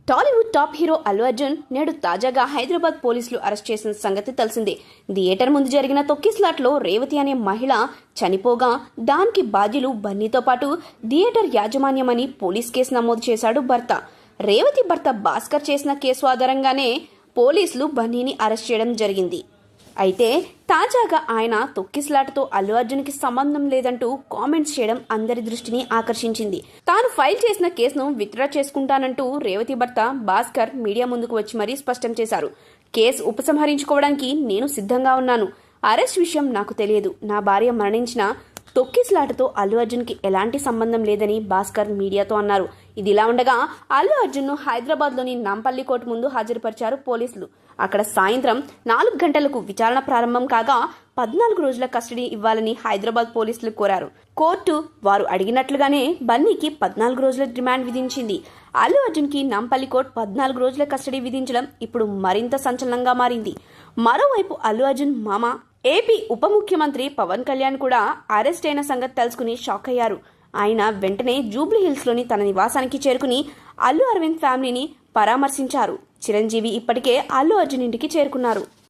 Tollywood top hero Allu Arjun నేడు తాజాగా హైదరాబాద్ పోలీసులు అరెస్ట్ చేసిన సంగతి తెలిసిందే. థియేటర్ ముందు జరిగిన తొక్కిస్లాట్లో రేవతి అనే మహిళ చనిపోగా దానికి బాధ్యులు బన్నీతో పాటు థియేటర్ యాజమాన్యమని పోలీస్ కేసు నమోదు చేశాడు భర్త. రేవతి భర్త భాస్కర్ చేసిన కేసు ఆధారంగానే పోలీసులు బన్నీని అరెస్ట్ చేయడం జరిగింది. అయితే తాజాగా ఆయన తొక్కిస్లాటతో అల్లు అర్జున్కి సంబంధం లేదంటూ కామెంట్స్ చేయడం అందరి దృష్టిని ఆకర్షించింది. తాను ఫైల్ చేసిన కేసును విత్డ్రా చేసుకుంటానంటూ రేవతి భర్త భాస్కర్ మీడియా ముందుకు వచ్చి మరీ స్పష్టం చేశారు. కేసు ఉపసంహరించుకోవడానికి నేను సిద్ధంగా ఉన్నాను. అరెస్ట్ విషయం నాకు తెలియదు. నా భార్య మరణించిన తొక్కిస్లాటతో అల్లు అర్జున్కి ఎలాంటి సంబంధం లేదని భాస్కర్ మీడియాతో అన్నారు. ఇదిలా ఉండగా అల్లు అర్జున్ను హైదరాబాద్లోని నాంపల్లి కోర్టు ముందు హాజరుపరిచారు పోలీసులు. అక్కడ సాయంత్రం 4 గంటలకు విచారణ ప్రారంభం కాగా 14 రోజుల కస్టడీ ఇవ్వాలని హైదరాబాద్ పోలీసులు కోరారు. కోర్టు వారు అడిగినట్లుగానే బన్నీకి 14 రోజుల రిమాండ్ విధించింది. అల్లు అర్జున్కి నాంపల్లి కోర్టు 14 రోజుల కస్టడీ విధించడం ఇప్పుడు మరింత సంచలనంగా మారింది. మరోవైపు అల్లు అర్జున్ మామ ఏపీ ఉప ముఖ్యమంత్రి పవన్ కళ్యాణ్ కూడా అరెస్ట్ అయిన సంగతి తెలుసుకుని షాక్ అయ్యారు. ఆయన వెంటనే జూబ్లీ హిల్స్లోని తన నివాసానికి చేరుకుని అల్లు అరవింద్ ఫ్యామిలీని పరామర్శించారు. చిరంజీవి ఇప్పటికే అల్లు అర్జున్ ఇంటికి చేరుకున్నారు.